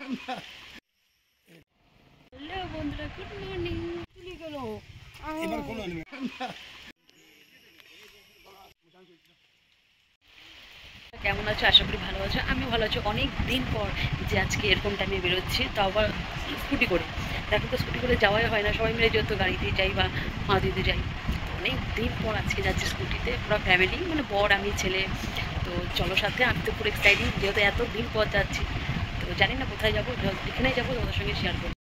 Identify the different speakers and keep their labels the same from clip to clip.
Speaker 1: Hello বন্ধুরা, good morning. চলে গেল এবার কোন আনবে। কেমন আছো? আশা করি ভালো আছো। আমি ভালো আছি। অনেক দিন পর যে আজকে এরকম টাইমে বেরোচ্ছি, তাও আবার স্কুটি করে। দেখো তো স্কুটি করে যাওয়াই হয় না, সবাই মিলে যেহেতু গাড়িতে যাই বা মাঝিতে যাই। অনেক দিন পর আজকে যাচ্ছি স্কুটিতে, পুরো ফ্যামিলি, মানে বর আমি ছেলে। তো চলো সাথে, আমি তো পুরো এক্সাইটিং, যেহেতু এত দিন পর যাচ্ছি। তো জানি না কোথায় যাবো, যেখানেই যাবো তোমাদের সঙ্গে শেয়ার করবো।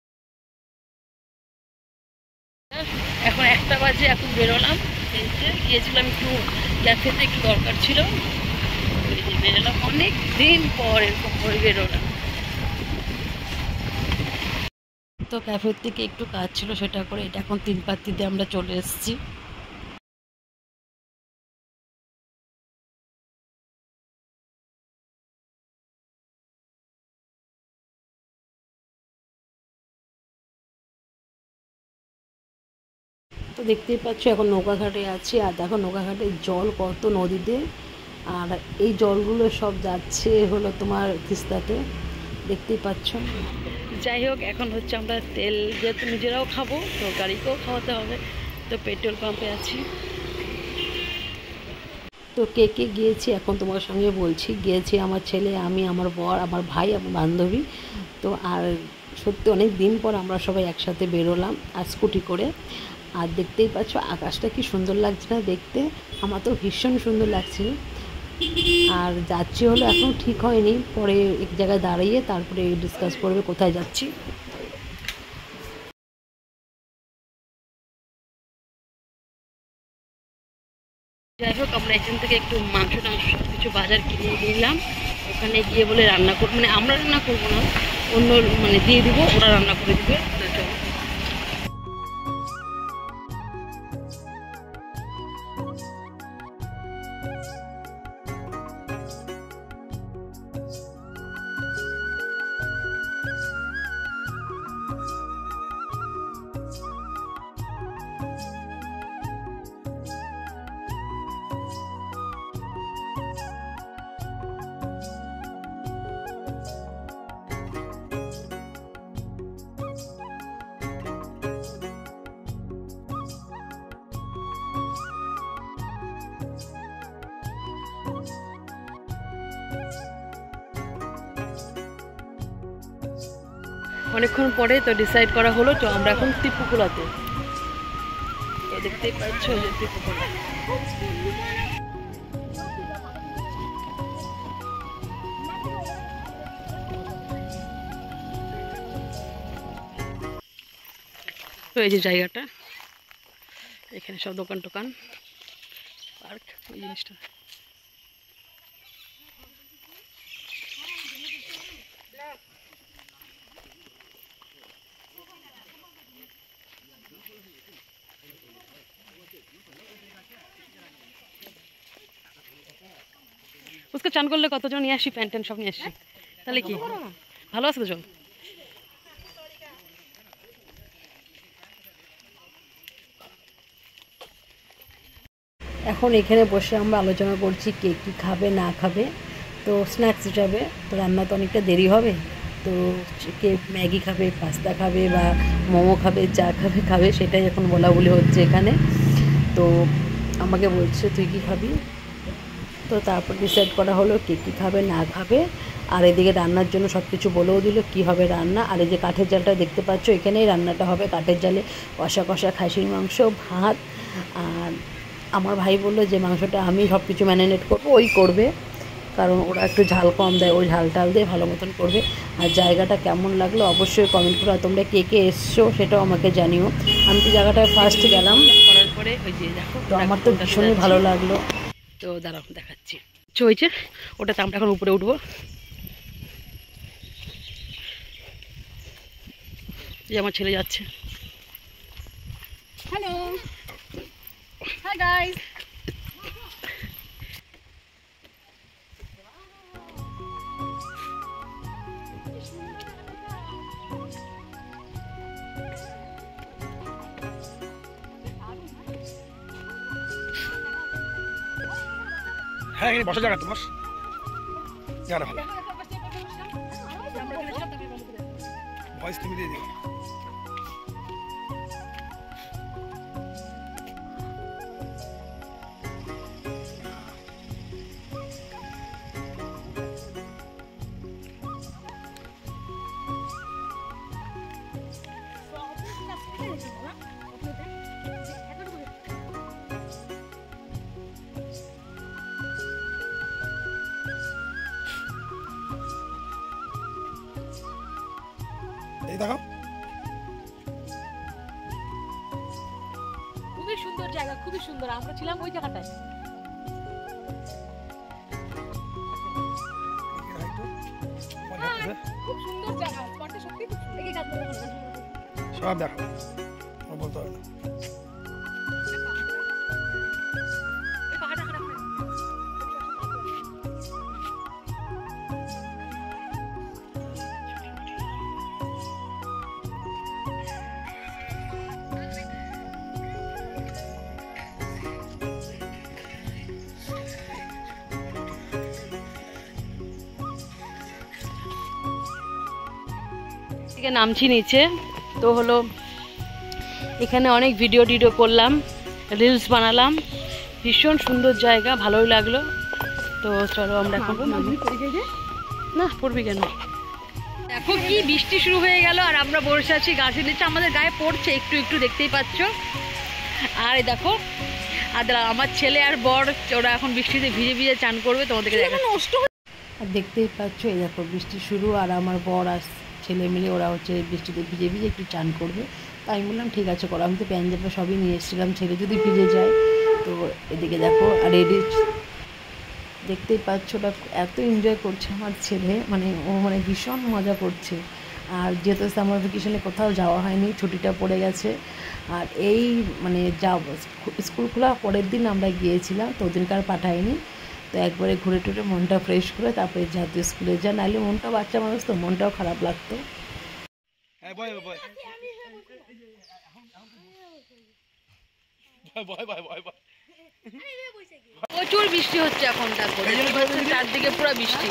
Speaker 1: এখন 1টা বাজে, এখন বেরোলাম। গিয়েছিলাম একটু ক্যাফেতে, একটু দরকার ছিল, বেরোলাম। অনেক দিন পর এরকম করে বেরোলাম। তো ক্যাফের থেকে একটু কাজ ছিল, সেটা করে এটা এখন 3 পাত্তিতে আমরা চলে এসেছি। তো দেখতেই পাচ্ছ এখন নৌকাঘাটে আছি, আর দেখো নৌকাঘাটের জল কত নদীতে, আর এই জলগুলো সব যাচ্ছে হলো তোমার তিস্তাতে, দেখতেই পাচ্ছ। যাই হোক, এখন হচ্ছে আমরা তেল যেহেতু নিজেরাও খাবো, তো গাড়িকেও খাওয়াতে হবে, তো পেট্রোল পাম্পে আছি। তো কে কে গিয়েছি এখন তোমার সঙ্গে বলছি। গিয়েছি আমার ছেলে, আমি, আমার বর, আমার ভাই, আমার বান্ধবী। তো আর সত্যি অনেক দিন পর আমরা সবাই একসাথে বেরোলাম আর স্কুটি করে। আর দেখতেই পাচ্ছ আকাশটা কি সুন্দর লাগছে না দেখতে, আমার তো ভীষণ সুন্দর লাগছে। আর যাচ্ছি হলো এখনও ঠিক হয়নি, পরে এক জায়গায় দাঁড়িয়ে তারপরে ডিসকাস করবে কোথায় যাচ্ছি। যাই হোক, আমরা এখান থেকে একটু মাংস টাংস সব কিছু বাজার কিনে নিলাম। ওখানে গিয়ে বলে রান্না করবো, মানে আমরা রান্না করবো না, অন্য মানে দিয়ে দিব, ওরা রান্না করে দিবে। তো চলো। অনেকক্ষণ পরে তো ডিসাইড করা হলো, তো আমরা এখন ত্রিপুকুলাতে। তো দেখতেই পাচ্ছ যে ত্রিপুকুলা। তো এই যে জায়গাটা, এখানে সব দোকান টোকান, পার্ক, ওই জিনিসটা। उसको চান করলে কতজন নিয়ে আসি, প্যান্ট সব নিয়ে আসি, তাহলে কি ভালো আছে তো জল। এখন এখানে বসে আমরা আলোচনা করছি কে কী খাবে না খাবে। তো স্ন্যাক্স হিসাবে তো রান্না তো অনেকটা দেরি হবে, তো কে ম্যাগি খাবে, পাস্তা খাবে, বা মোমো খাবে, চা খাবে খাবে সেটাই এখন বলা বলি হচ্ছে এখানে। তো আমাকে বলছে তুই কি খাবি, তো তারপর ডিসাইড করা হলো কে কী খাবে না খাবে। আর এদিকে রান্নার জন্য সব কিছু বলেও দিল কী হবে রান্না। আর এই যে কাঠের জালটা দেখতে পাচ্ছ, এখানেই রান্নাটা হবে কাঠের জালে, কষা কষা খাসির মাংস, ভাত। আর আমার ভাই বললো যে মাংসটা আমি সব কিছু ম্যারিনেট করবো, ওই করবে, কারণ ওরা একটু ঝাল কম দেয়, ওই ঝাল টাল দিয়ে ভালো মতন করবে। আর জায়গাটা কেমন লাগলো অবশ্যই কমেন্ট করো, আর তোমরা কে কে এসছো সেটাও আমাকে জানিও। আমি তো জায়গাটায় ফার্স্ট গেলাম, করার পরে ওই যে দেখো, তো আমার তো ভীষণই ভালো লাগলো। তো দাঁড়াও দেখাচ্ছি, হয়েছে ওটাতে আমরা এখন উপরে উঠবো। যে আমার ছেলে যাচ্ছে। Hello, hi guys.
Speaker 2: হ্যাঁ, বসা জায়গা তোমার জায়গাটা ভালো। ভয়েস তুমি দিয়ে দিও। এই দেখো
Speaker 3: খুবই সুন্দর জায়গা, খুবই সুন্দর। আমরা ছিলাম ওই জায়গাটায়। খুব সুন্দর জায়গা, স্পটটা সত্যি খুব সুন্দর। এই গাছগুলো
Speaker 2: সব দেখো, বলতে হবে না।
Speaker 3: এই পাহাড়টা খারাপ না।
Speaker 1: থেকে নামছি নিচে, তো হলো এখানে অনেক ভিডিও টিডিও করলাম, রিলস বানালাম। ভীষণ সুন্দর জায়গা, ভালোই লাগলো। তো চলো আমরা এখন না পড়বি কেন। দেখো কি বৃষ্টি শুরু হয়ে গেল, আর আমরা বসে আছি গাছের নিচে। আমাদের গায়ে পড়ছে একটু একটু, দেখতেই পাচ্ছ। আর এই দেখো, আর আমার ছেলে আর বর, ওরা এখন বৃষ্টিতে ভিজে ভিজে চান করবে। তোমাদেরকে নষ্ট আর দেখতেই পাচ্ছ, এই দেখো বৃষ্টি শুরু, আর আমার বর আর ছেলে মিলে ওরা হচ্ছে বৃষ্টিতে ভিজে ভিজে একটু চান করবে। তাই আমি বললাম ঠিক আছে করো, আমি তো প্যান্ট সবই নিয়ে এসেছিলাম, ছেলে যদি ভিজে যায়। তো এদিকে দেখো, আর দেখতেই পাচ্ছ, ওটা এত এনজয় করছে আমার ছেলে, মানে ও মানে ভীষণ মজা করছে। আর যেহেতু সামার ভ্যাকেশনে কোথাও যাওয়া হয়নি, ছুটিটা পড়ে গেছে। আর এই মানে স্কুল খোলা পরের দিন আমরা গিয়েছিলাম, তো ওদিনকার পাঠাইনি। তো একবারে ঘুরে টুরে মনটা ফ্রেশ করে তারপরে যাতে স্কুলে যা, নাহলে মনটা, বাচ্চা মানুষ তো মনটাও খারাপ লাগতো। প্রচুর বৃষ্টি হচ্ছে এখন, চারদিকে পুরো বৃষ্টি।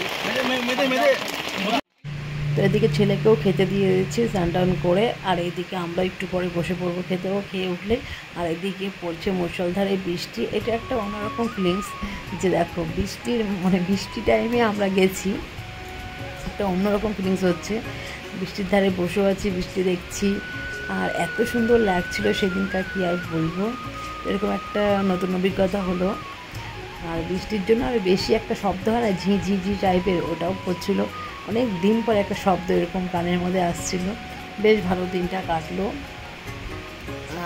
Speaker 1: তো এদিকে ছেলেকেও খেতে দিয়ে দিচ্ছে স্নান টান করে, আর এইদিকে আমরা একটু পরে বসে পড়বো খেতেও, খেয়ে উঠলে। আর এদিকে পড়ছে মুষলধারে বৃষ্টি। এটা একটা অন্যরকম ফিলিংস, যে দেখো বৃষ্টির মানে বৃষ্টি টাইমে আমরা গেছি, একটা অন্যরকম ফিলিংস হচ্ছে। বৃষ্টির ধারে বসে আছি, বৃষ্টি দেখছি, আর এত সুন্দর লাগছিল সেদিনকার, কি আর বলবো। এরকম একটা নতুন অভিজ্ঞতা হলো। আর বৃষ্টির জন্য আর বেশি একটা শব্দ হয় না, ঝিঝি টাইপের, ওটাও হচ্ছিলো। অনেক দিন পর একটা শব্দ এরকম কানের মধ্যে আসছিল। বেশ ভালো দিনটা কাটলো।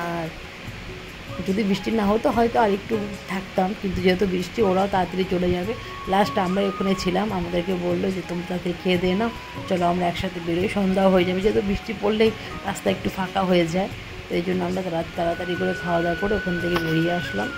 Speaker 1: আর যদি বৃষ্টি না হতো হয়তো আর একটু থাকতাম, কিন্তু যেহেতু বৃষ্টি, ওরাও তাড়াতাড়ি চলে যাবে। লাস্ট আমরা ওখানে ছিলাম, আমাদেরকে বললো যে তোমরা তাড়াতাড়ি খেয়ে দে নাও, চলো আমরা একসাথে বেরোই, সন্ধ্যা হয়ে যাবে। যেহেতু বৃষ্টি পড়লেই রাস্তা একটু ফাঁকা হয়ে যায়, তো এই জন্য আমরা তাড়াতাড়ি করে খাওয়া দাওয়া করে ওখান থেকে বেরিয়ে আসলাম।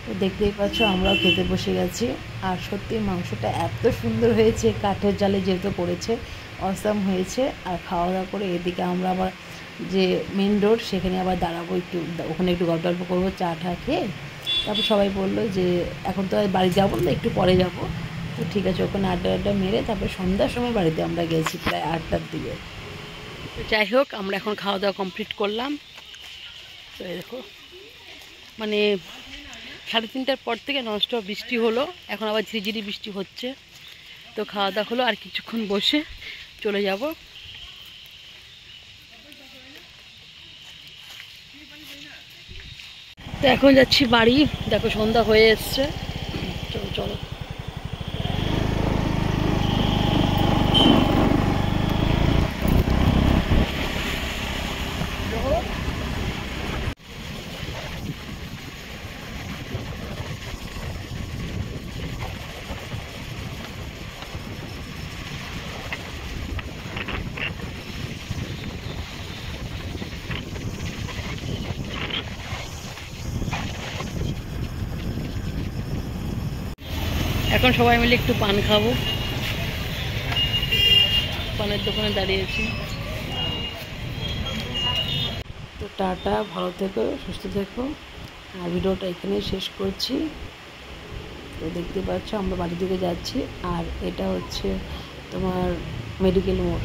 Speaker 1: তো দেখতেই পাচ্ছ আমরাও খেতে বসে গেছি। আর সত্যি মাংসটা এত সুন্দর হয়েছে, কাঠের জালে যেহেতু করেছে, অসাম হয়েছে। আর খাওয়া দাওয়া করে এদিকে আমরা আবার যে মেন রোড, সেখানে আবার দাঁড়াবো, একটু ওখানে একটু গল্প করবো, চা টা খেয়ে। তারপর সবাই বললো যে এখন তো আর বাড়ি যাবো না, একটু পরে যাব। তো ঠিক আছে, ওখানে আড্ডা মেরে তারপর সন্ধ্যার সময় বাড়িতে আমরা গেছি, প্রায় 8টার দিকে। তো যাই হোক, আমরা এখন খাওয়া দাওয়া কমপ্লিট করলাম। তো দেখো মানে 3:30টার পর থেকে ননস্টপ বৃষ্টি হলো, এখন আবার ঝিরিঝিরি বৃষ্টি হচ্ছে। তো খাওয়া দাওয়া হলো, আর কিছুক্ষণ বসে চলে যাব। তো এখন যাচ্ছি বাড়ি, দেখো সন্ধ্যা হয়ে এসছে। চলো চলো। এখন সবাই মিলে একটু পান খাবো, পানের দোকানে দাঁড়িয়েছি। তো টাটা, ভালো থেকো, সুস্থ থেকো। আর ভিডিওটা এখানেই শেষ করছি। তো দেখতে পাচ্ছ আমরা বাড়ির দিকে যাচ্ছি, আর এটা হচ্ছে তোমার মেডিকেল মোড়।